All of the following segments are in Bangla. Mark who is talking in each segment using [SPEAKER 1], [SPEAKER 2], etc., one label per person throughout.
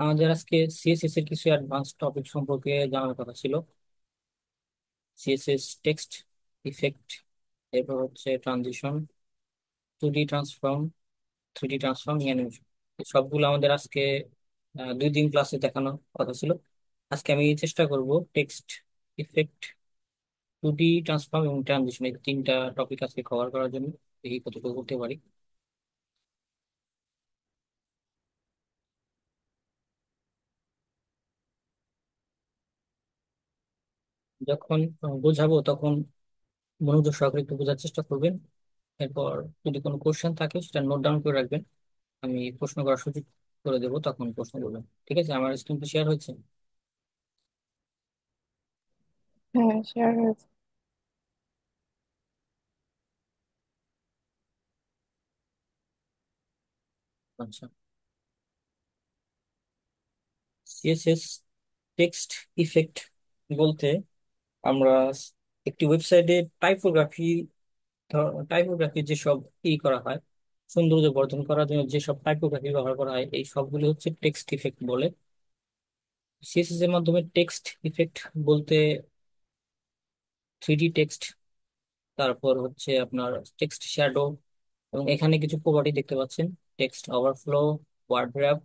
[SPEAKER 1] আমাদের আজকে সিএসএস এর কিছু অ্যাডভান্স টপিক সম্পর্কে জানার কথা ছিল। সিএসএস টেক্সট ইফেক্ট, এরপর হচ্ছে transition, 2D transform, 3D transform, animation. সবগুলো আমাদের আজকে 2 দিন ক্লাসে দেখানোর কথা ছিল। আজকে আমি চেষ্টা করব টেক্সট ইফেক্ট, 2D ট্রান্সফর্ম এবং ট্রানজিশন এই তিনটা টপিক আজকে কভার করার জন্য। দেখি কতটুকু করতে পারি। যখন বোঝাবো তখন মনোযোগ সহকারে একটু বোঝার চেষ্টা করবেন। এরপর যদি কোনো কোশ্চেন থাকে সেটা নোট ডাউন করে রাখবেন। আমি প্রশ্ন করার সুযোগ করে দেবো, তখন প্রশ্ন করবেন। ঠিক আছে? আমার স্ক্রিনটা শেয়ার হয়েছে?
[SPEAKER 2] হ্যাঁ, শেয়ার হয়েছে।
[SPEAKER 1] আচ্ছা, সিএসএস টেক্সট ইফেক্ট বলতে আমরা একটি ওয়েবসাইটে টাইপোগ্রাফি যেসব করা হয়, সৌন্দর্য বর্ধন করার জন্য যেসব টাইপোগ্রাফি ব্যবহার করা হয়, এই সবগুলো হচ্ছে টেক্সট ইফেক্ট বলে। সিএসএস এর মাধ্যমে টেক্সট ইফেক্ট বলতে 3D টেক্সট, তারপর হচ্ছে আপনার টেক্সট শ্যাডো, এবং এখানে কিছু প্রপার্টি দেখতে পাচ্ছেন: text overflow, word wrap,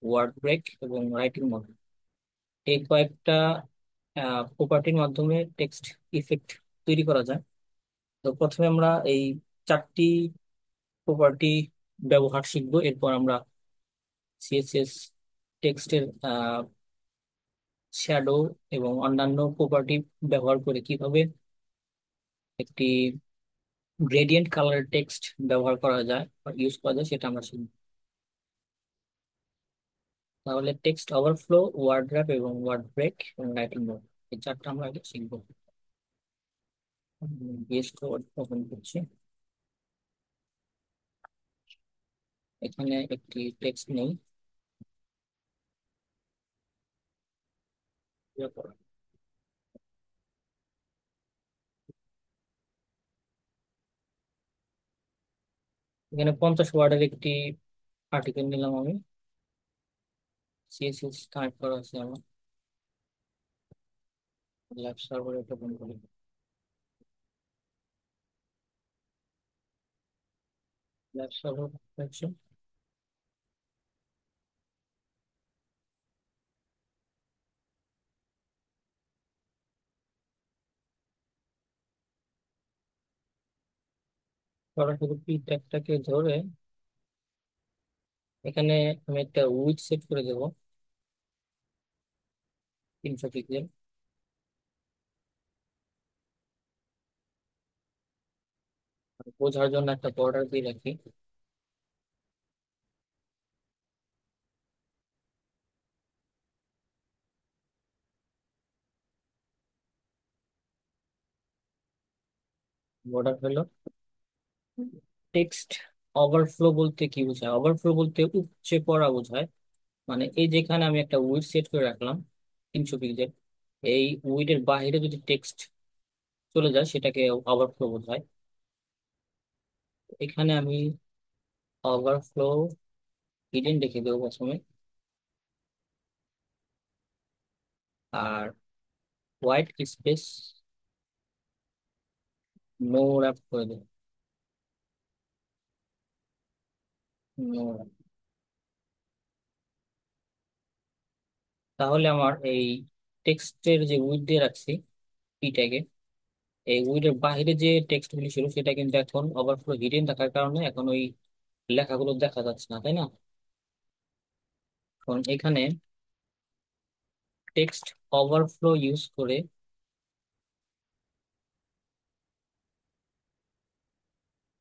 [SPEAKER 1] word break এবং রাইটিং মোড। এই কয়েকটা প্রপার্টির মাধ্যমে টেক্সট ইফেক্ট তৈরি করা যায়। তো প্রথমে আমরা এই 4টি প্রপার্টি ব্যবহার শিখবো, এরপর আমরা সিএসএস টেক্সটের শ্যাডো এবং অন্যান্য প্রপার্টি ব্যবহার করে কিভাবে একটি গ্রেডিয়েন্ট কালার টেক্সট ব্যবহার করা যায় বা ইউজ করা যায় সেটা আমরা শিখবো। তাহলে টেক্সট ওভারফ্লো, ওয়ার্ড র্যাপ এবং ওয়ার্ড ব্রেক এবং রাইটিং মোড, এই চারটা আমরা আগে শিখবো। বিএস কোড ওপেন করছি। এখানে একটি টেক্সট নেই। এখানে 50 ওয়ার্ডের একটি আর্টিকেল নিলাম আমি। সিএসএস কানেক্ট করা আছে আমার ল্যাব সার্ভারে, ওপেন করি। ল্যাব সার্ভার হচ্ছে, সরাসরি পি ট্যাগটাকে ধরে এখানে আমি একটা উইডথ সেট করে দেবো 300 পিক্সেল। বোঝার জন্য একটা বর্ডার দিয়ে রাখি। বর্ডার হলো। টেক্সট ওভারফ্লো বলতে কি বোঝায়? ওভারফ্লো বলতে উপচে পড়া বোঝায়। মানে এই যেখানে আমি একটা উইড সেট করে রাখলাম 300 পিক্সেল, এই উইডের বাইরে যদি টেক্সট চলে যায় সেটাকে ওভারফ্লো বোঝায়। এখানে আমি ওভারফ্লো হিডেন রেখে দেবো প্রথমে, আর হোয়াইট স্পেস নো র্যাপ করে দেবো। No wrap। তাহলে আমার এই টেক্সটের যে উইড দিয়ে রাখছি পি ট্যাগে, এই উইডের বাইরে যে টেক্সট গুলি ছিল সেটা কিন্তু এখন ওভারফ্লো হিডেন থাকার কারণে এখন ওই লেখাগুলো দেখা যাচ্ছে না, তাই না? এখন এখানে টেক্সট ওভারফ্লো ইউজ করে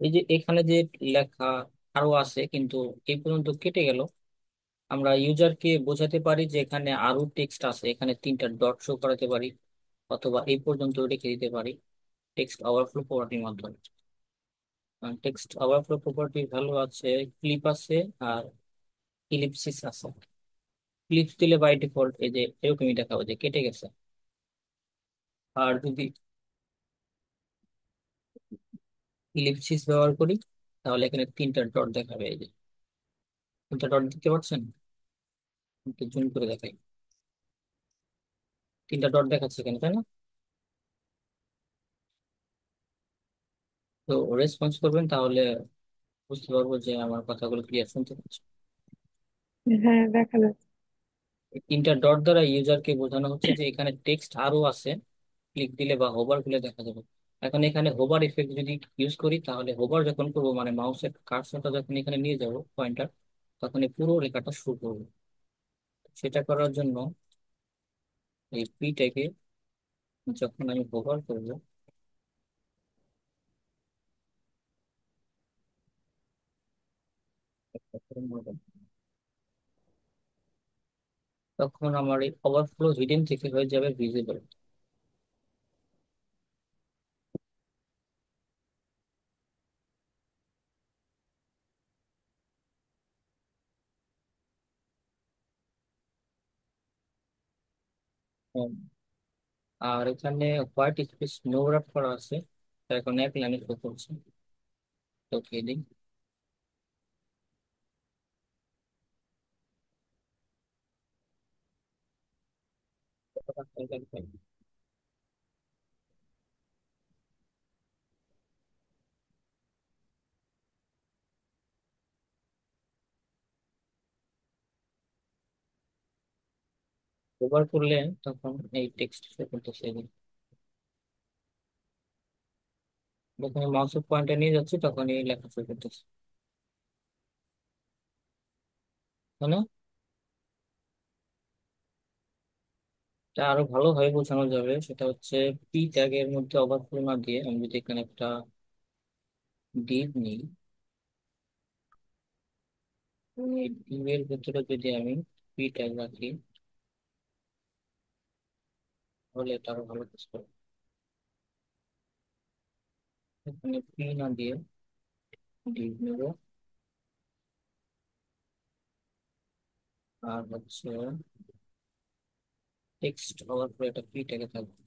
[SPEAKER 1] এই যে এখানে যে লেখা আরো আছে কিন্তু এই পর্যন্ত কেটে গেল, আমরা ইউজারকে বোঝাতে পারি যে এখানে আরো টেক্সট আছে, এখানে 3টা ডট শো করাতে পারি, অথবা এই পর্যন্ত রেখে দিতে পারি টেক্সট ওভারফ্লো প্রপার্টির মাধ্যমে। টেক্সট ওভারফ্লো প্রপার্টির ভ্যালু আছে, ক্লিপ আছে, আর ইলিপসিস আছে। ক্লিপস দিলে বাই ডিফল্ট এই যে এরকমই দেখাবো যে কেটে গেছে। আর যদি ইলিপসিস ব্যবহার করি তাহলে এখানে 3টা ডট দেখাবে, এই যে 3টা ডট দেখতে পাচ্ছেন। জুম করে দেখাই। তিনটা ডট দেখাচ্ছে কেন, তাই না? তো রেসপন্স করবেন, তাহলে বুঝতে পারবো যে আমার কথাগুলো ক্লিয়ার শুনতে পাচ্ছি।
[SPEAKER 2] হ্যাঁ, দেখা যাচ্ছে।
[SPEAKER 1] এই তিনটা ডট দ্বারা ইউজারকে বোঝানো হচ্ছে যে এখানে টেক্সট আরো আছে, ক্লিক দিলে বা হোভার করলে দেখা যাবে। এখন এখানে হোভার ইফেক্ট যদি ইউজ করি, তাহলে হোভার যখন করবো মানে মাউসের কার্সরটা যখন এখানে নিয়ে যাব পয়েন্টার, তখন এই পুরো লেখাটা শো করবে। সেটা করার জন্য এই পিটাকে যখন আমি হোভার করবো, তখন আমার এই ওভারফ্লো হিডেন থেকে হয়ে যাবে ভিজিবল। আর এখানে হোয়াইট স্পেস নো র‍্যাপ করা আছে, তা এখন এক লাইনে শো করছে। ওকে দিই। ওভার করলে তখন এই টেক্সট শো করতেছে। যখন মাউসের পয়েন্টে নিয়ে যাচ্ছি তখন এই লেখা শো করতেছে, তাই না? এটা আরো ভালোভাবে বোঝানো যাবে, সেটা হচ্ছে পি ট্যাগের মধ্যে ওভারফ্লো না দিয়ে আমি যদি এখানে একটা ডিভ নিই, এই ডিভের ভিতরে যদি আমি পি ট্যাগ রাখি, তাহলে এটা আরো ভালো কাজ করবে। এখানে পি না দিয়ে ডিভ নেব, আর হচ্ছে টেক্সট ওভারফ্লো এটা পি ট্যাগে থাকবে।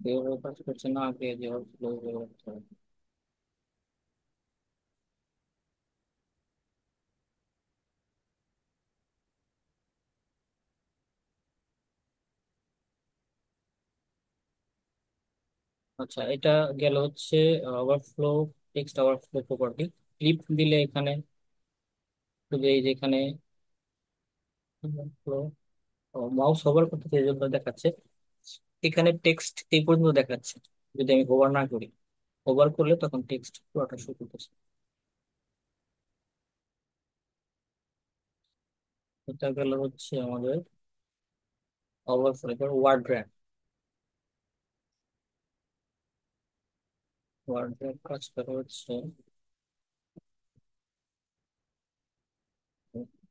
[SPEAKER 1] যেভাবে কাজ করছে না, আগে যেভাবে ফ্লো করতে হবে। আচ্ছা, এটা গেল হচ্ছে overflow, text overflow property. Clip দিলে এখানে শুধু এই যে এখানে মাউস হোভার করতে এই জন্য দেখাচ্ছে, এখানে টেক্সট এই পর্যন্ত দেখাচ্ছে। যদি আমি হোভার না করি, হোভার করলে তখন টেক্সট পুরোটা শো করতেছে। এটা গেল হচ্ছে আমাদের ওভারফ্লো। এবার ওয়ার্ড র্যাপ। ওয়ার্ড র্যাপ কাজ করা হচ্ছে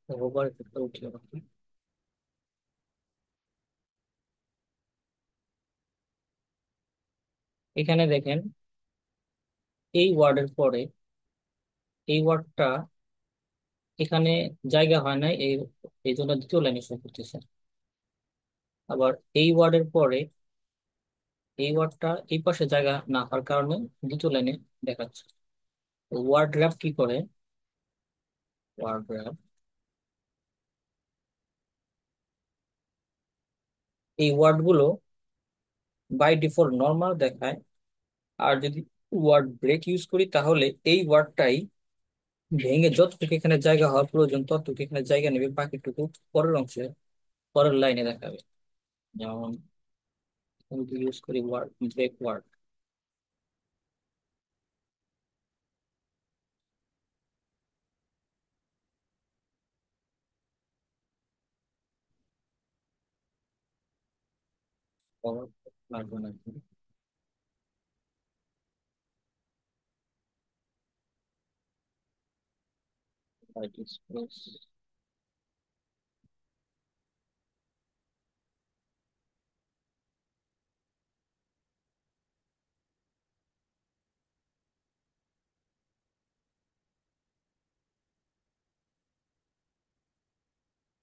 [SPEAKER 1] হোভার একটা উঠিয়ে রাখি। এখানে দেখেন, এই ওয়ার্ডের পরে এই ওয়ার্ডটা এখানে জায়গা হয় না, এই এই জন্য দ্বিতীয় লাইনে শো করতেছে। আবার এই ওয়ার্ডের পরে এই ওয়ার্ডটা এই পাশে জায়গা না হওয়ার কারণে দ্বিতীয় লাইনে দেখাচ্ছে। ওয়ার্ড র্যাপ কি করে? ওয়ার্ড র্যাপ এই ওয়ার্ড গুলো বাই ডিফল্ট নর্মাল দেখায়, আর যদি ওয়ার্ড ব্রেক ইউজ করি তাহলে এই ওয়ার্ডটাই ভেঙে যতটুকু এখানে জায়গা হওয়ার প্রয়োজন ততটুকু এখানে জায়গা নেবে, বাকিটুকু পরের অংশে পরের লাইনে দেখাবে। যেমন ইউজ করি ওয়ার্ড ব্রেক ওয়ার্ড। লাগবে না। হোয়াইট স্পেস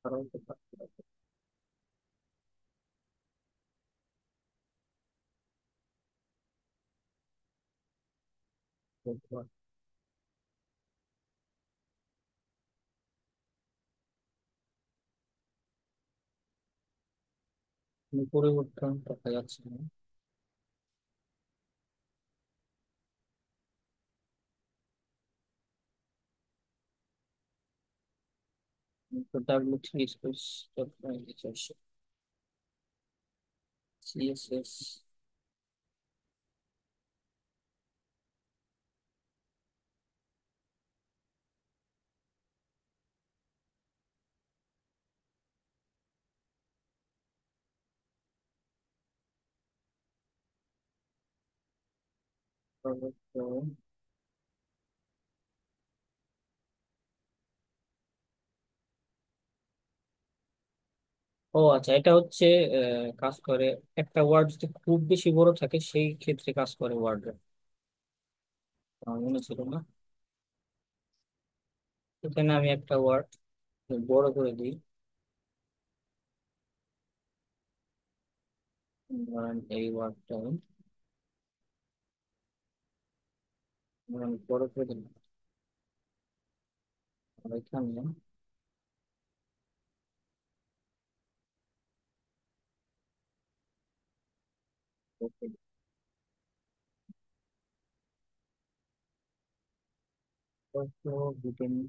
[SPEAKER 1] আরো তো থাকতে পারে। কোনো পরিবর্তন দেখা যাচ্ছে না। তো ডাব্লিউ3 স্পেস সিএসএস। ও আচ্ছা, এটা হচ্ছে কাজ করে। একটা ওয়ার্ড যদি খুব বেশি বড় থাকে সেই ক্ষেত্রে কাজ করে ওয়ার্ড। আমার মনে ছিল না। এখানে আমি একটা ওয়ার্ড বড় করে দিই। ধরেন এই ওয়ার্ডটা আমি বড় করে দিলাম। আর এখানে ভিটামিন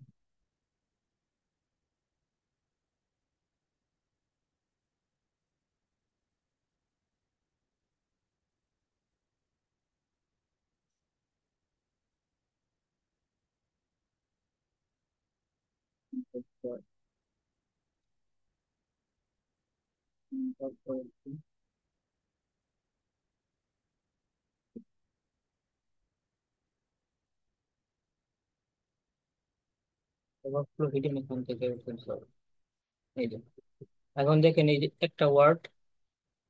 [SPEAKER 1] ভিটামিন এখান থেকে ফেলতে হবে। এই যে এখন দেখেন, এই যে একটা ওয়ার্ড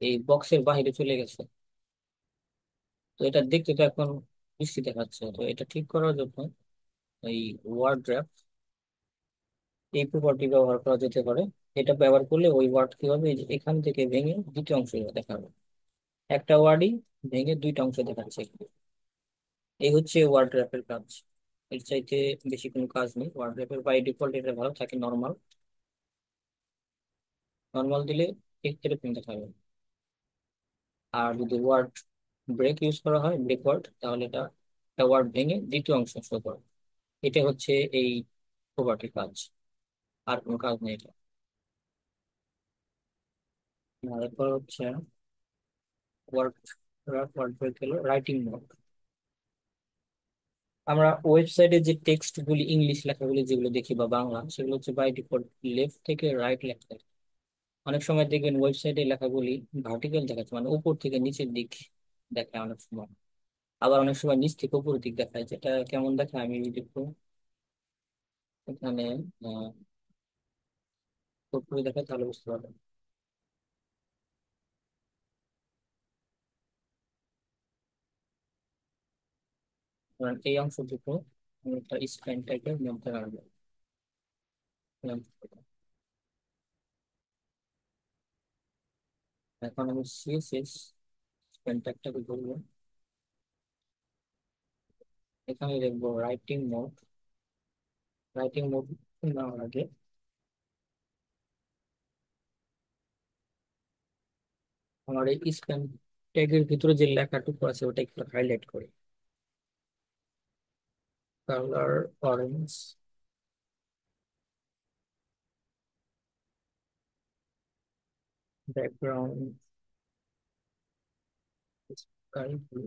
[SPEAKER 1] এই বক্সের বাইরে চলে গেছে। তো এটা দেখতে তো এখন বৃষ্টি দেখাচ্ছে। তো এটা ঠিক করার জন্য এই ওয়ার্ড র্যাপ, এই প্রপার্টি ব্যবহার করা যেতে পারে। এটা ব্যবহার করলে ওই ওয়ার্ড কি হবে, এই যে এখান থেকে ভেঙে দুটো অংশ দেখাবে। একটা ওয়ার্ডই ভেঙে দুইটা অংশ দেখাচ্ছে। এই হচ্ছে ওয়ার্ড র্যাপের কাজ। এর চাইতে বেশি কোনো কাজ নেই। ওয়ার্ড র্যাপের বাই ডিফল্ট এটা ভালো থাকে, নর্মাল। নর্মাল দিলে এরকম দেখাবে। আর যদি ওয়ার্ড ব্রেক ইউজ করা হয়, ব্রেক ওয়ার্ড, তাহলে এটা একটা ওয়ার্ড ভেঙে দ্বিতীয় অংশ শো করে। এটা হচ্ছে এই প্রপার্টির কাজ। আর কোনো কাজ নেই এটা। আর এরপর হচ্ছে ওয়ার্ড ওয়ার্ড ব্রেক হলো রাইটিং মোড। আমরা ওয়েবসাইটে যে টেক্সট গুলি, ইংলিশ লেখাগুলি যেগুলো দেখি বা বাংলা, সেগুলো হচ্ছে বাই ডিফল্ট লেফট থেকে রাইট লেখা থাকে। অনেক সময় দেখবেন ওয়েবসাইটে লেখাগুলি ভার্টিক্যাল দেখাচ্ছে, মানে উপর থেকে নিচের দিক দেখায় অনেক সময়। আবার অনেক সময় নিচ থেকে উপরের দিক দেখায়। যেটা কেমন দেখায় আমি যদি একটু এখানে উপরে দেখায় তাহলে বুঝতে পারবেন। কারণ এই অংশটুকু আমি একটা স্ক্রিন টাইপের মধ্যে রাখবো। এখন আমি সিএসএস স্ক্রিন টাইপটাকে বলবো। এখানে দেখবো রাইটিং মোড। রাইটিং মোড নেওয়ার আগে আমার এই স্ক্রিন ট্যাগের ভিতরে যে লেখাটুকু আছে ওটা একটু হাইলাইট করি। Colour orange, background sky blue,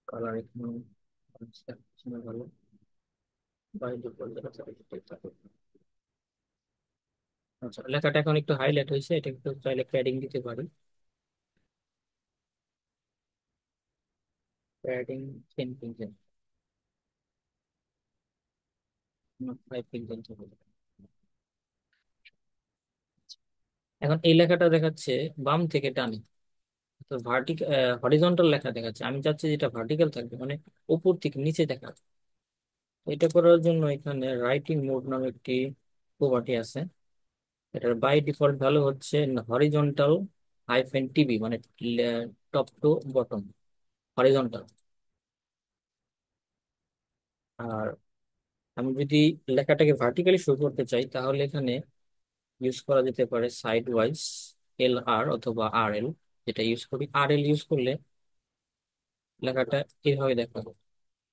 [SPEAKER 1] colour এখানে ভালো। বাইরে বলতে থাকে। আচ্ছা, লেখাটা এখন একটু হাইলাইট হয়েছে। এটা একটু চাইলে প্যাডিং দিতে পারি। প্যাডিং 10%। ফাইভ পিক্সেল থেকে। এখন এই লেখাটা দেখাচ্ছে বাম থেকে ডানে, তো হরিজন্টাল লেখা দেখাচ্ছে, আমি চাচ্ছি যেটা ভার্টিক্যাল থাকবে, মানে উপর থেকে নিচে দেখা। এটা করার জন্য এখানে রাইটিং মোড নামে একটি প্রপার্টি আছে। এটার বাই ডিফল্ট ভ্যালু হচ্ছে হরিজন্টাল -টিবি, মানে টপ টু বটম, হরিজন্টাল। আর আমি যদি লেখাটাকে ভার্টিক্যালি শো করতে চাই, তাহলে এখানে ইউজ করা যেতে পারে সাইড ওয়াইজ LR অথবা RL। যেটা ইউজ করি, RL ইউজ করলে লেখাটা এইভাবে দেখাবো,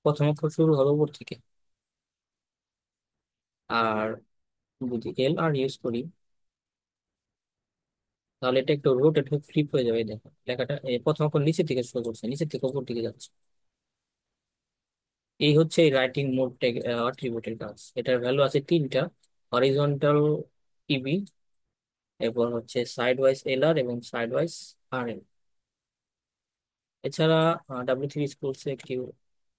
[SPEAKER 1] প্রথম অক্ষর শুরু হবে উপর থেকে। আর যদি LR ইউজ করি, তাহলে এটা একটু রোটেট হয়ে ফ্লিপ হয়ে যাবে। দেখো লেখাটা প্রথম অক্ষর নিচে থেকে শুরু করছে, নিচে থেকে উপর দিকে যাচ্ছে। এই হচ্ছে এই রাইটিং মোড অ্যাট্রিবিউটের কাজ। এটার ভ্যালু আছে তিনটা: হরিজন্টাল টিবি, এরপর হচ্ছে সাইড ওয়াইজ LR এবং সাইড ওয়াইজ RL। এছাড়া W3 স্কুলসে একটি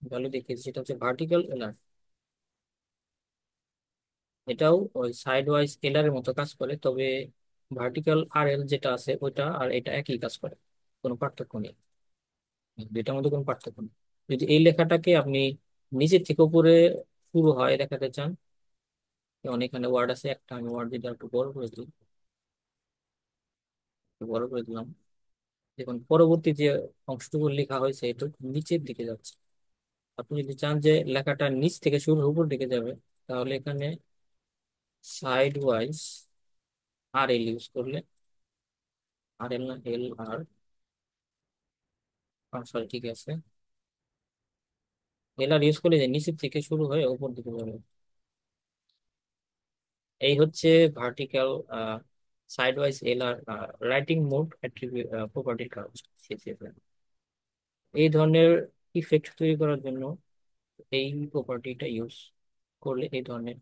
[SPEAKER 1] ভ্যালু দেখিয়েছে, সেটা হচ্ছে ভার্টিক্যাল LR। এটাও ওই সাইড ওয়াইজ LR এর মতো কাজ করে, তবে ভার্টিক্যাল RL যেটা আছে ওইটা আর এটা একই কাজ করে, কোনো পার্থক্য নেই, দুইটার মধ্যে কোনো পার্থক্য নেই। যদি এই লেখাটাকে আপনি নিচের থেকে উপরে শুরু হয় দেখাতে চান, যেমন এখানে ওয়ার্ড আছে একটা, আমি ওয়ার্ড যদি একটু বড় করে দিই, একটু বড় করে দিলাম, দেখুন পরবর্তী যে অংশটুকু লেখা হয়েছে এটা নিচের দিকে যাচ্ছে। আপনি যদি চান যে লেখাটা নিচ থেকে শুরু হয়ে উপর দিকে যাবে, তাহলে এখানে সাইড ওয়াইজ RL ইউজ করলে, RL না LR, সরি ঠিক আছে, LR ইউজ করলে যে নিচের থেকে শুরু হয়ে উপর দিকে যাবে। এই হচ্ছে vertical side wise LR writing mode attribute প্রপার্টির কাজ, CSS এ। এই ধরনের ইফেক্ট তৈরি করার জন্য এই প্রপার্টিটা ইউজ করলে এই ধরনের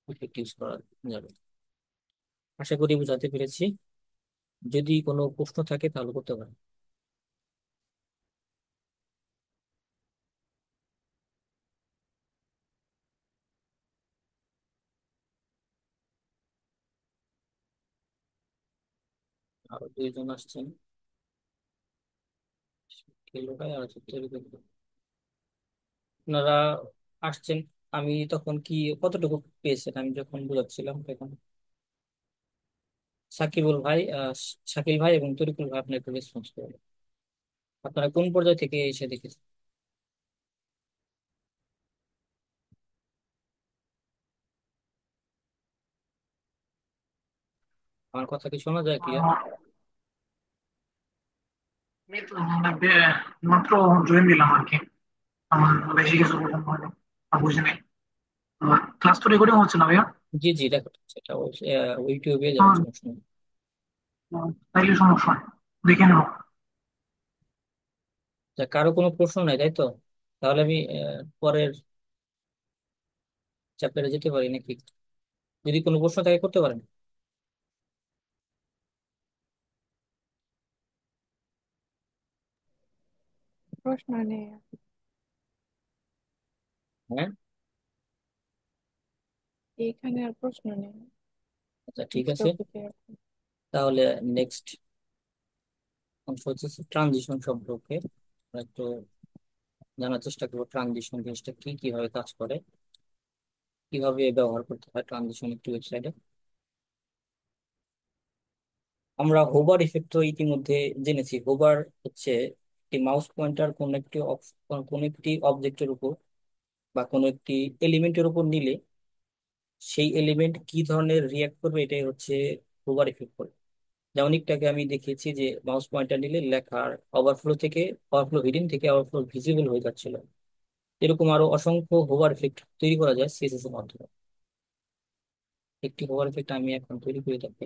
[SPEAKER 1] ইফেক্ট ইউজ করা যাবে। আশা করি বোঝাতে পেরেছি। যদি কোনো প্রশ্ন থাকে তাহলে করতে পারেন। আরো দুইজন আসছেন, খেলো ভাই আর হচ্ছে তৈরি করবে। আপনারা আসছেন, আমি তখন কি কতটুকু পেয়েছেন আমি যখন বোঝাচ্ছিলাম তখন? সাকিবুল ভাই, শাকিল ভাই এবং তরিকুল ভাই আপনার একটু রেসপন্স করবেন। আপনারা কোন পর্যায় থেকে এসে দেখেছেন? আমার কথা কি শোনা যায় ক্লিয়ার?
[SPEAKER 2] এই তো আমরা মাত্র জয়েন দিলাম আর কি। আমার বেশি কিছু বোঝানো হয়নি বা বুঝিনি। ক্লাস তো রেকর্ডিং হচ্ছে না ভাইয়া?
[SPEAKER 1] জি জি, দেখো সেটা ইউটিউবে যাবেন,
[SPEAKER 2] আহ,
[SPEAKER 1] সমস্যা নেই।
[SPEAKER 2] তাইলে সমস্যা নেই, দেখে নেবো।
[SPEAKER 1] কারো কোনো প্রশ্ন নাই তাই তো? তাহলে আমি পরের চ্যাপ্টারে যেতে পারি নাকি? যদি কোনো প্রশ্ন থাকে করতে পারেন।
[SPEAKER 2] প্রশ্ন নেই,
[SPEAKER 1] হ্যাঁ,
[SPEAKER 2] এইখানে আর প্রশ্ন নেই।
[SPEAKER 1] আচ্ছা ঠিক
[SPEAKER 2] নেক্সট
[SPEAKER 1] আছে।
[SPEAKER 2] টপিকে।
[SPEAKER 1] তাহলে নেক্সট অংশ হচ্ছে ট্রানজিশন সম্পর্কে। আমরা একটু জানার চেষ্টা করবো ট্রানজিশন জিনিসটা কি, কিভাবে কাজ করে, কিভাবে ব্যবহার করতে হয় ট্রানজিশন একটি ওয়েবসাইটে। আমরা হোভার ইফেক্ট তো ইতিমধ্যে জেনেছি। হোভার হচ্ছে একটি মাউস পয়েন্টার কোন একটি অবজেক্টের উপর বা কোনো একটি এলিমেন্টের উপর নিলে সেই এলিমেন্ট কি ধরনের রিয়াক্ট করবে, এটাই হচ্ছে হোভার ইফেক্ট করে। যেমন একটু আগে আমি দেখিয়েছি যে মাউস পয়েন্টার নিলে লেখার ওভারফ্লো থেকে, ওভারফ্লো হিডিং থেকে ওভারফ্লো ভিজিবল হয়ে যাচ্ছিল। এরকম আরো অসংখ্য হোভার ইফেক্ট তৈরি করা যায় CSS এর মাধ্যমে। একটি হোভার ইফেক্ট আমি এখন তৈরি করে থাকি।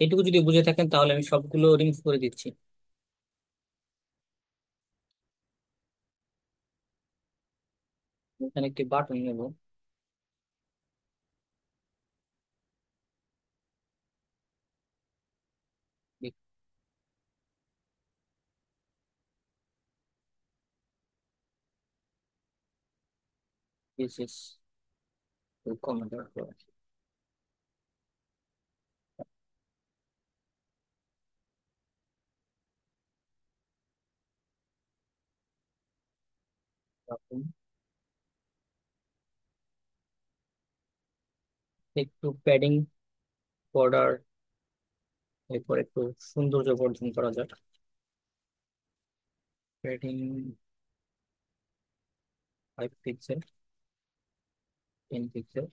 [SPEAKER 1] এটুকু যদি বুঝে থাকেন তাহলে আমি সবগুলো রিমুভ করে দিচ্ছি। এখানে একটি বাটন নেব, CSS কমেন্ট একটু প্যাডিং বর্ডার, এরপর একটু সৌন্দর্য বর্ধন করা যাক। Padding 5 pixel, 10 pixel.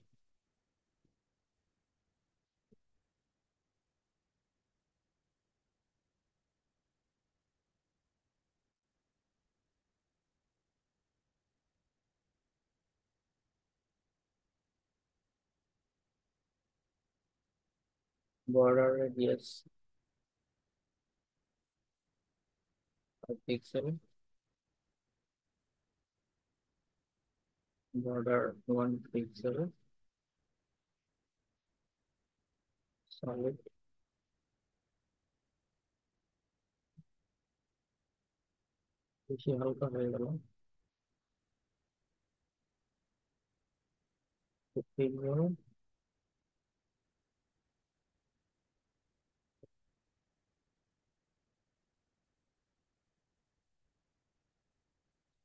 [SPEAKER 1] Border radius 5 pixel. Border 1 pixel. Solid বেশি হালকা হয়ে গেল। 2 পিক্সেল।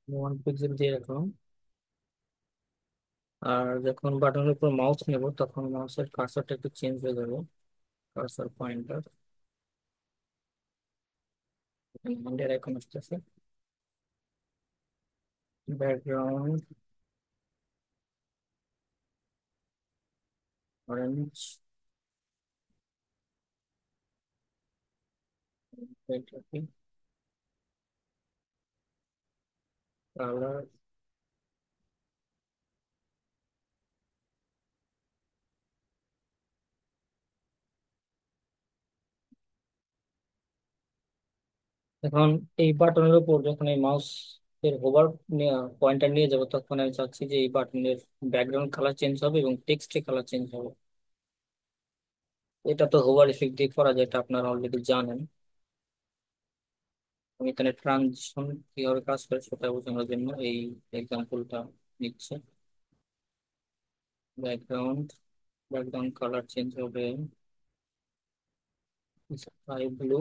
[SPEAKER 1] 1 পিক্সেল দিয়ে রাখলাম। আর যখন বাটনের উপর মাউস নেব তখন মাউসের কার্সরটা একটু চেঞ্জ হয়ে যাবে। কার্সর পয়েন্টার হ্যান্ডের আইকন আসতেছে। Background orange, colour. এখন এই বাটনের উপর যখন এই মাউস এর হোভার পয়েন্টার নিয়ে যাবো তখন আমি চাচ্ছি যে এই বাটনের ব্যাকগ্রাউন্ড কালার চেঞ্জ হবে এবং টেক্সটের কালার চেঞ্জ হবে। এটা তো হোভার ইফেক্ট দিয়ে করা যায়, এটা আপনারা অলরেডি জানেন। আমি এখানে ট্রানজিশন কিভাবে কাজ করে সেটা বোঝানোর জন্য এই এক্সাম্পলটা নিচ্ছে। ব্যাকগ্রাউন্ড, ব্যাকগ্রাউন্ড কালার চেঞ্জ হবে স্কাই ব্লু,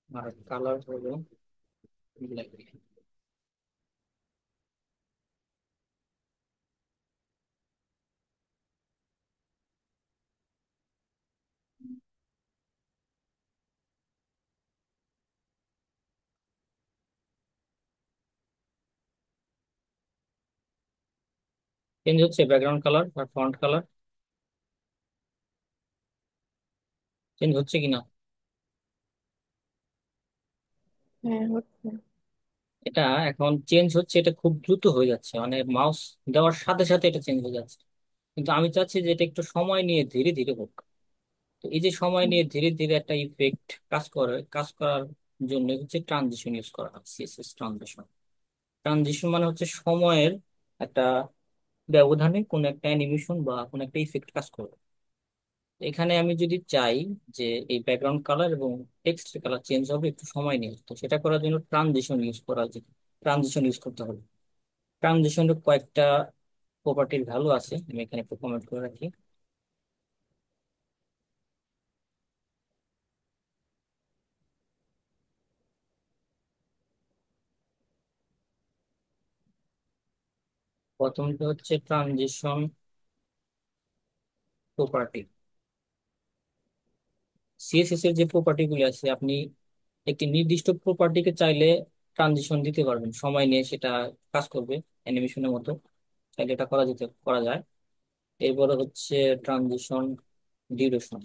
[SPEAKER 1] আর কালার হবে ব্ল্যাক। চেঞ্জ হচ্ছে ব্যাকগ্রাউন্ড কালার আর ফন্ট কালার, চেঞ্জ হচ্ছে কিনা?
[SPEAKER 3] হ্যাঁ, হচ্ছে।
[SPEAKER 1] এটা এখন চেঞ্জ হচ্ছে, এটা খুব দ্রুত হয়ে যাচ্ছে, মানে মাউস দেওয়ার সাথে সাথে এটা চেঞ্জ হয়ে যাচ্ছে। কিন্তু আমি চাচ্ছি যে এটা একটু সময় নিয়ে ধীরে ধীরে হোক। তো এই যে সময় নিয়ে ধীরে ধীরে একটা ইফেক্ট কাজ করার জন্য হচ্ছে ট্রানজিশন ইউজ করা হয়, সিএসএস ট্রানজিশন। ট্রানজিশন মানে হচ্ছে সময়ের একটা ব্যবধানে কোন একটা অ্যানিমেশন বা কোন একটা ইফেক্ট কাজ করবে। এখানে আমি যদি চাই যে এই ব্যাকগ্রাউন্ড কালার এবং টেক্সট কালার চেঞ্জ হবে একটু সময় নিয়ে, তো সেটা করার জন্য ট্রানজিশন ইউজ করতে হবে। ট্রানজিশনের কয়েকটা প্রপার্টির ভ্যালু আছে, আমি এখানে একটু কমেন্ট করে রাখি। প্রথমটা হচ্ছে ট্রানজিশন প্রপার্টি। সিএসএস এর যে প্রপার্টি গুলি আছে, আপনি একটি নির্দিষ্ট প্রপার্টিকে চাইলে ট্রানজিশন দিতে পারবেন, সময় নিয়ে সেটা কাজ করবে অ্যানিমেশনের মতো। চাইলে এটা করা যায়। এরপরে হচ্ছে ট্রানজিশন ডিউরেশন।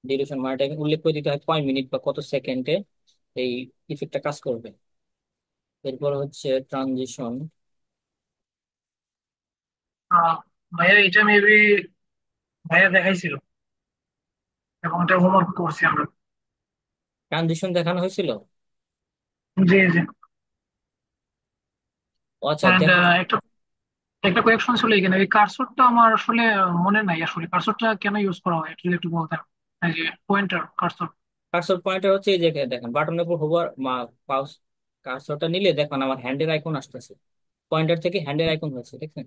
[SPEAKER 1] ডিউরেশন মানে এটাকে উল্লেখ করে দিতে হয় কয় মিনিট বা কত সেকেন্ডে এই ইফেক্টটা কাজ করবে। এরপর হচ্ছে ট্রানজিশন।
[SPEAKER 2] আহ, ভাইয়া এটা মেবি ভাইয়া দেখাইছিল এবং এটা হোমওয়ার্ক করছি আমরা।
[SPEAKER 1] ট্রানজিশন দেখানো হয়েছিল।
[SPEAKER 2] জি জি।
[SPEAKER 1] ও আচ্ছা,
[SPEAKER 2] অ্যান্ড
[SPEAKER 1] দেখা।
[SPEAKER 2] একটা একটা কোয়েকশন ছিল এখানে, এই কার্সরটা আমার আসলে মনে নাই আসলে কার্সরটা কেন ইউজ করা হয়, এটা যদি একটু বলতেন। এই যে পয়েন্টার কার্সর।
[SPEAKER 1] কার্সর পয়েন্টার হচ্ছে এই জায়গায় দেখেন, বাটনের উপর হোভার কার্সরটা নিলে দেখুন আমার হ্যান্ডের আইকন আসতেছে। পয়েন্টার থেকে হ্যান্ডের আইকন হয়েছে, দেখছেন?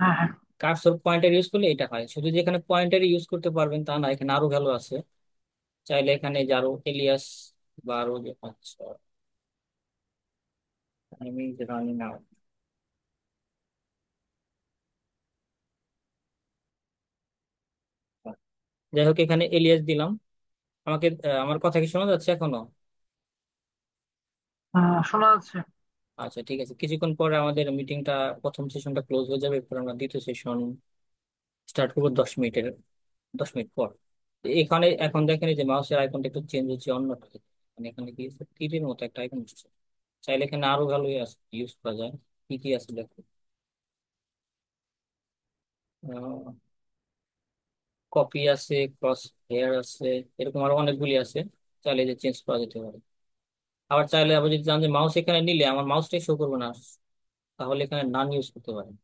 [SPEAKER 2] হ্যাঁ হ্যাঁ।
[SPEAKER 1] কার্সর পয়েন্টার ইউজ করলে এটা হয়। শুধু যে এখানে পয়েন্টারই ইউজ করতে পারবেন তা না, এখানে আরো ভ্যালু আছে। চাইলে এখানে যে আরো এলিয়াস বা আরো যে, আচ্ছা, আমি রানিং আউট, যাই হোক এখানে এলিয়াস দিলাম। আমাকে আমার কথা কি শোনা যাচ্ছে এখনো?
[SPEAKER 2] শোনা যাচ্ছে।
[SPEAKER 1] আচ্ছা ঠিক আছে, কিছুক্ষণ পরে আমাদের মিটিংটা, প্রথম সেশনটা ক্লোজ হয়ে যাবে, এরপর আমরা দ্বিতীয় সেশন স্টার্ট করবো 10 মিনিটের, 10 মিনিট পর। এখানে এখন দেখেন এই যে মাউসের আইকনটা একটু চেঞ্জ হচ্ছে অন্য, মানে এখানে কি হচ্ছে, তীরের মতো একটা আইকন হচ্ছে। চাইলে এখানে আরো ভালো ইউজ করা যায়। কি কি আছে দেখো, কপি আছে, ক্রস হেয়ার আছে, এরকম আরো অনেকগুলি আছে। চাইলে যে চেঞ্জ করা যেতে পারে। আবার চাইলে আবার যদি চান যে মাউস এখানে নিলে আমার মাউসটাই শো করবে না, তাহলে এখানে নান ইউজ করতে পারেন।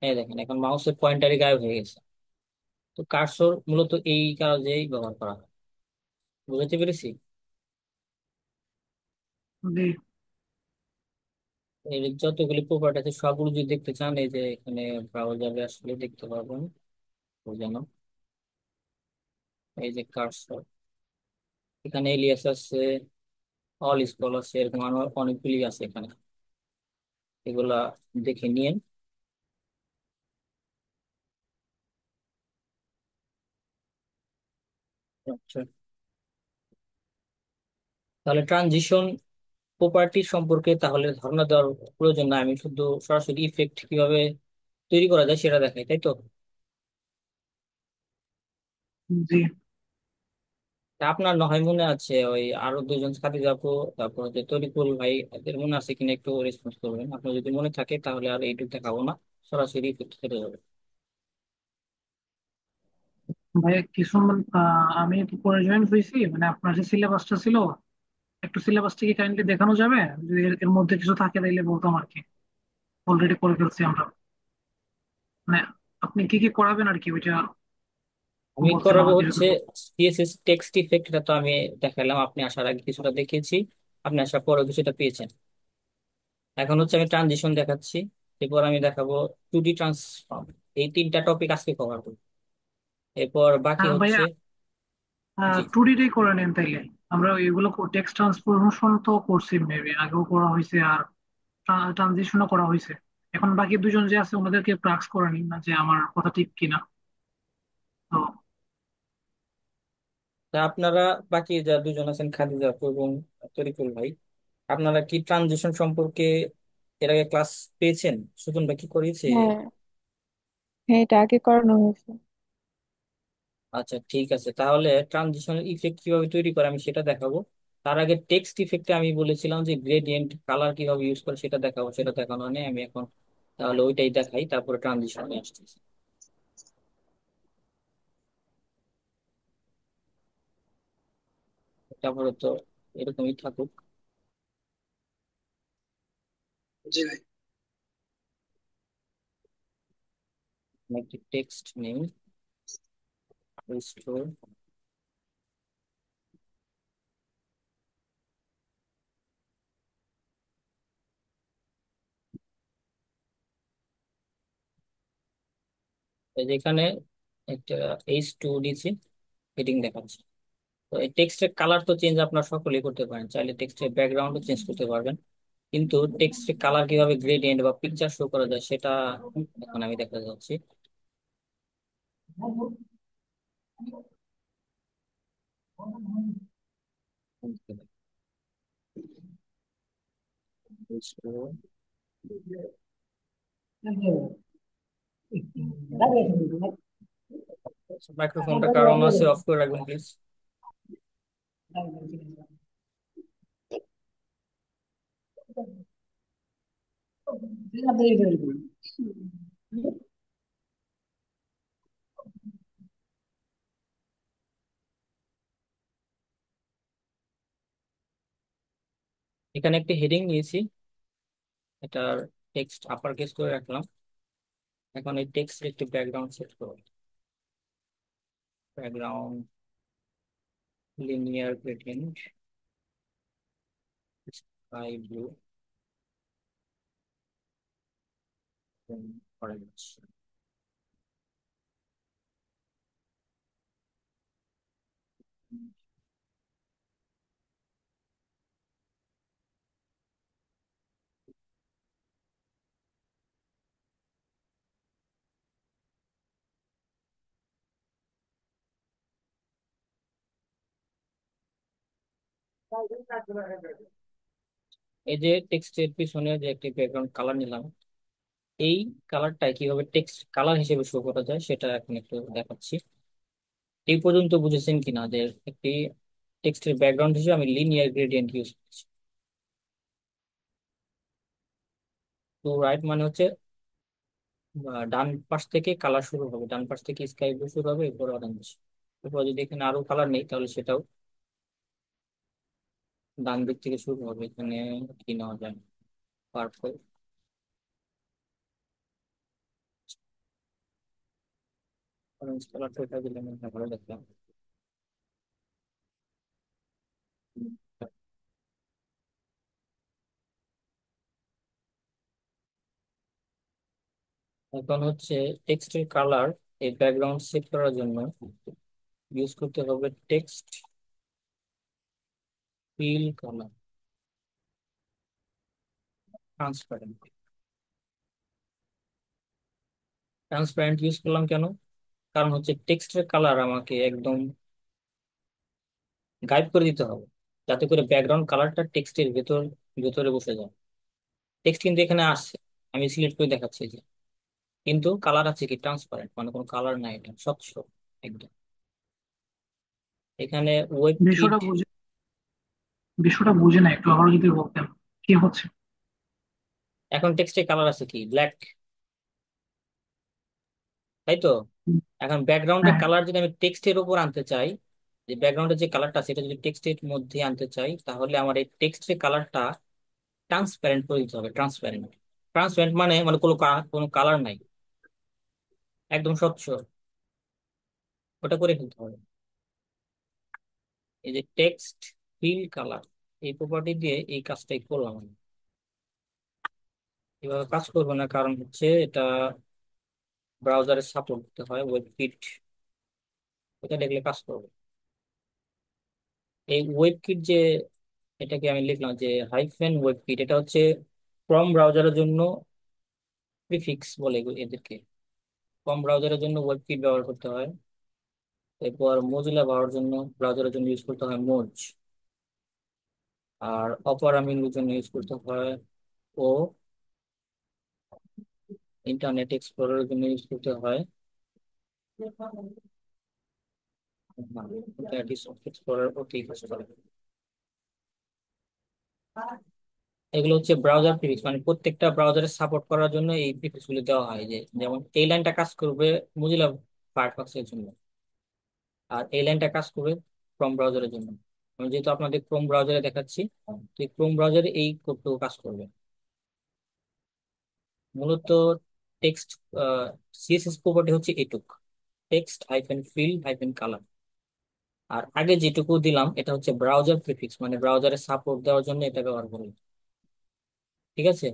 [SPEAKER 1] এই দেখেন এখন মাউসের পয়েন্টারই গায়েব হয়ে গেছে। তো কার্সর মূলত এই কাজেই ব্যবহার করা হয়। বুঝতে পেরেছি?
[SPEAKER 2] জি।
[SPEAKER 1] এর যতগুলি প্রপার্টি আছে সবগুলো যদি দেখতে চান, এই যে এখানে ব্রাউজারে আসলে দেখতে পারবেন। যেন এই যে কার্সর, এখানে এলিয়াস আছে, অল স্কল আছে, এরকম আরো অনেকগুলি আছে এখানে। এগুলা দেখে নিন। আচ্ছা, তাহলে ট্রানজিশন প্রপার্টি সম্পর্কে তাহলে ধারণা দেওয়ার প্রয়োজন না, আমি শুধু সরাসরি ইফেক্ট কিভাবে তৈরি করা যায় সেটা দেখাই, তাই তো?
[SPEAKER 2] জি
[SPEAKER 1] তা আপনার না হয় মনে আছে ওই আরো দুজন সাথী যাবো, তারপর হচ্ছে তরিকুল ভাই, এদের মনে আছে কিনা একটু রেসপন্স করবেন। আপনার যদি মনে থাকে তাহলে আর এইটুকু দেখাবো না, সরাসরি ইফেক্ট চলে যাবে।
[SPEAKER 2] ভাইয়া, কিছু আমি তো পরে জয়েন হয়েছি, মানে আপনার যে সিলেবাসটা ছিল, একটু সিলেবাসটা কি কাইন্ডলি দেখানো যাবে? যদি এর মধ্যে কিছু থাকে তাইলে বলতাম আর কি। অলরেডি করে ফেলছি আমরা, মানে আপনি কি কি করাবেন আর কি, ওইটা
[SPEAKER 1] আমি
[SPEAKER 2] বলছেন
[SPEAKER 1] করাবো
[SPEAKER 2] আমাকে
[SPEAKER 1] হচ্ছে
[SPEAKER 2] যদি।
[SPEAKER 1] সিএসএস টেক্সট ইফেক্ট, এটা তো আমি দেখালাম, আপনি আসার আগে কিছুটা দেখিয়েছি, আপনি আসার পরে কিছুটা পেয়েছেন। এখন হচ্ছে আমি ট্রানজিশন দেখাচ্ছি, এরপর আমি দেখাবো 2D ট্রান্সফর্ম। এই তিনটা টপিক আজকে কভার করবো। এরপর বাকি হচ্ছে,
[SPEAKER 2] ভাইয়া,
[SPEAKER 1] জি,
[SPEAKER 2] 2D করে নেন তাইলে। আমরা এগুলো টেক্সট ট্রান্সফরমেশন তো করছি, মেবি আগেও করা হয়েছে, আর ট্রানজিশনও করা হয়েছে। এখন বাকি দুজন যে আছে ওনাদেরকে প্রাক্স করে নিন না, যে আমার কথা ঠিক কিনা। তো
[SPEAKER 1] তা আপনারা বাকি যা দুজন আছেন, খাদিজা আপু এবং তরিকুল ভাই, আপনারা কি ট্রানজিশন সম্পর্কে এর আগে ক্লাস পেয়েছেন? সুজন ভাই কি করিয়েছে?
[SPEAKER 3] হ্যাঁ, হ্যাঁ, এটা আগে করানো হয়েছে।
[SPEAKER 1] আচ্ছা ঠিক আছে, তাহলে ট্রানজিশনাল ইফেক্ট কিভাবে তৈরি করে আমি সেটা দেখাবো। তার আগে টেক্সট ইফেক্টে আমি বলেছিলাম যে গ্রেডিয়েন্ট কালার কিভাবে ইউজ করে সেটা দেখাবো, সেটা দেখানো নেই আমি এখন। তাহলে ওইটাই দেখাই, তারপরে ট্রানজিশনে আসতেছি। তারপরে তো এরকমই থাকুক।
[SPEAKER 2] জি ভাই।
[SPEAKER 1] আমি একটি টেক্সট নেই, স্টোর, এখানে একটা H2 দিয়েছি, হেডিং দেখাচ্ছি। তো এই টেক্সটের কালার তো চেঞ্জ আপনার সকলেই করতে পারেন, চাইলে টেক্সটের ব্যাকগ্রাউন্ডও চেঞ্জ করতে পারবেন। কিন্তু টেক্সটের কালার কিভাবে গ্রেডিয়েন্ট বা পিকচার শো করা যায় সেটা এখন আমি দেখা যাচ্ছি। মাইক্রোফোনটা কারণ আছে, অফ করে রাখবেন প্লিজ। এখানে একটি হেডিং নিয়েছি, এটার টেক্সট আপার কেস করে রাখলাম। এখন এই টেক্সটের একটি ব্যাকগ্রাউন্ড সেট করব। Background linear gradient, sky blue, orange. এই যে টেক্সটের পিছনে যে একটি ব্যাকগ্রাউন্ড কালার নিলাম, এই কালারটা কিভাবে টেক্সট কালার হিসেবে শো করা যায় সেটা এখন একটু দেখাচ্ছি। এই পর্যন্ত বুঝেছেন কিনা যে একটি টেক্সটের ব্যাকগ্রাউন্ড হিসেবে আমি লিনিয়ার গ্রেডিয়েন্ট ইউজ করছি। তো রাইট মানে হচ্ছে ডান পাশ থেকে কালার শুরু হবে, ডান পাশ থেকে স্কাই ব্লু শুরু হবে, এরপর অরেঞ্জ। এরপর যদি এখানে আরো কালার নেই তাহলে সেটাও ডান দিক থেকে শুরু হবে। এখানে কি নেওয়া যায়, পার্পল, অরেঞ্জ কালারটা এটা দিলে মনে হয় ভালো দেখলাম। এখন হচ্ছে টেক্সটের কালার, এই ব্যাকগ্রাউন্ড সেট করার জন্য ইউজ করতে হবে text fill colour transparent. Transparent use করলাম কেন? কারণ হচ্ছে টেক্সটের কালার আমাকে একদম গাইড করে দিতে হবে, যাতে করে ব্যাকগ্রাউন্ড কালারটা টেক্সটের ভেতরে বসে যায়। টেক্সট কিন্তু এখানে আসছে, আমি সিলেক্ট করে দেখাচ্ছি যে, কিন্তু কালার আছে কি ট্রান্সপারেন্ট, মানে কোনো কালার নাই, এটা স্বচ্ছ একদম। এখানে ওয়েব কিট।
[SPEAKER 2] বিষয়টা বুঝে বিষয়টা বুঝে না, একটু আবার যদি বলতেন কি হচ্ছে।
[SPEAKER 1] এখন টেক্সটে কালার আছে কি ব্ল্যাক, তাই তো?
[SPEAKER 2] হুম,
[SPEAKER 1] এখন ব্যাকগ্রাউন্ডের
[SPEAKER 2] হ্যাঁ।
[SPEAKER 1] কালার যদি আমি টেক্সটের উপর আনতে চাই, যে ব্যাকগ্রাউন্ডের যে কালারটা সেটা যদি টেক্সটের মধ্যে আনতে চাই, তাহলে আমার এই টেক্সটের কালারটা ট্রান্সপ্যারেন্ট করে দিতে হবে। ট্রান্সপ্যারেন্ট, ট্রান্সপ্যারেন্ট মানে মানে কোনো কালার নাই, একদম স্বচ্ছ, ওটা করে ফেলতে হবে। এই যে টেক্সট ফিল কালার, এই প্রপার্টি দিয়ে এই কাজটাই করলাম আমি। এভাবে কাজ করবো না, কারণ হচ্ছে এটা ব্রাউজারে সাপোর্ট দিতে হয়, ওয়েব কিট, এটা দেখলে কাজ করবে। এই ওয়েব কিট যে, এটাকে আমি লিখলাম যে হাইফেন ওয়েব কিট, এটা হচ্ছে ক্রম ব্রাউজারের জন্য প্রিফিক্স বলে এদেরকে। ক্রম ব্রাউজারের জন্য ওয়েব কিট ব্যবহার করতে হয়। এরপর মোজিলা ব্রাউজারের জন্য ইউজ করতে হয় মোজ। আর অপেরা মিনির জন্য ইউজ করতে হয় ও, ইন্টারনেট এক্সপ্লোরারের জন্য ইউজ করতে হয় ইন্টারনেট এক্সপ্লোরার ও, ঠিক আছে চলো। এগুলো হচ্ছে ব্রাউজার প্রিফিক্স, মানে প্রত্যেকটা ব্রাউজারে সাপোর্ট করার জন্য এই প্রিফিক্স গুলো দেওয়া হয়। যে যেমন এই লাইনটা কাজ করবে মোজিলা ফায়ারফক্স এর জন্য, আর এই লাইনটা কাজ করবে ক্রোম ব্রাউজারের জন্য। আমি যেহেতু আপনাদের ক্রোম ব্রাউজারে দেখাচ্ছি, তো এই ক্রোম ব্রাউজারে এই কোডটুকু কাজ করবে মূলত। টেক্সট সিএসএস প্রপার্টি হচ্ছে এটুক, text hyphen fill hyphen colour. আর আগে যেটুকু দিলাম এটা হচ্ছে ব্রাউজার প্রিফিক্স, মানে ব্রাউজারে সাপোর্ট দেওয়ার জন্য এটা ব্যবহার করি। ঠিক আছে?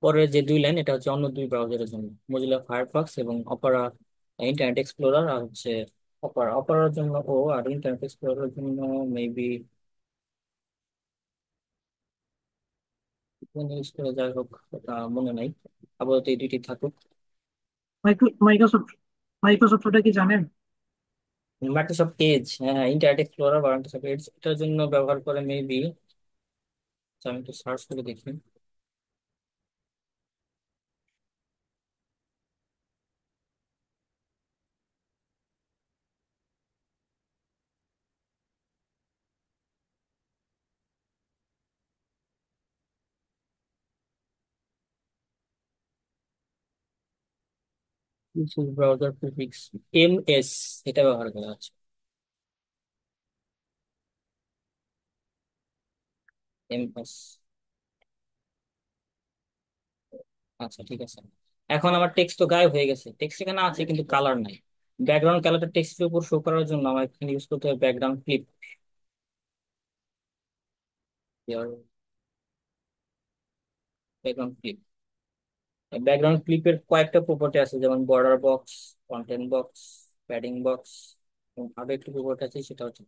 [SPEAKER 1] পরের যে দুই লাইন এটা হচ্ছে অন্য দুই ব্রাউজারের জন্য, মোজিলা ফায়ারফক্স এবং অপেরা ইন্টারনেট এক্সপ্লোরার। আর হচ্ছে অপেরার জন্য ও, আর ইন্টারনেট এক্সপ্লোরারের জন্য মেবি ইউজ করে, যাই হোক ওটা মনে নাই। আপাতত এই দুইটি থাকুক।
[SPEAKER 2] মাইক্রোসফট মাইক্রোসফট ওটা কি জানেন?
[SPEAKER 1] মাইক্রোসফট এজ, হ্যাঁ হ্যাঁ, ইন্টারনেট এক্সপ্লোরার বা মাইক্রোসফট এজ এটার জন্য ব্যবহার করে মেবি। আমি একটু সার্চ করে দেখি। ব্রাউজার প্রিফিক্স এমএস, এটা ব্যবহার করা আছে, এমএস। আচ্ছা ঠিক আছে। এখন আমার টেক্সট তো গায়েব হয়ে গেছে, টেক্সট এখানে আছে কিন্তু কালার নাই। ব্যাকগ্রাউন্ড কালারটা টেক্সটের উপর শো করার জন্য আমার এখানে ইউজ করতে হবে background clip. Background clip, background ক্লিপের কয়েকটা প্রপার্টি আছে, যেমন border box, content box, padding box, এবং আরো একটি প্রপার্টি আছে সেটা হচ্ছে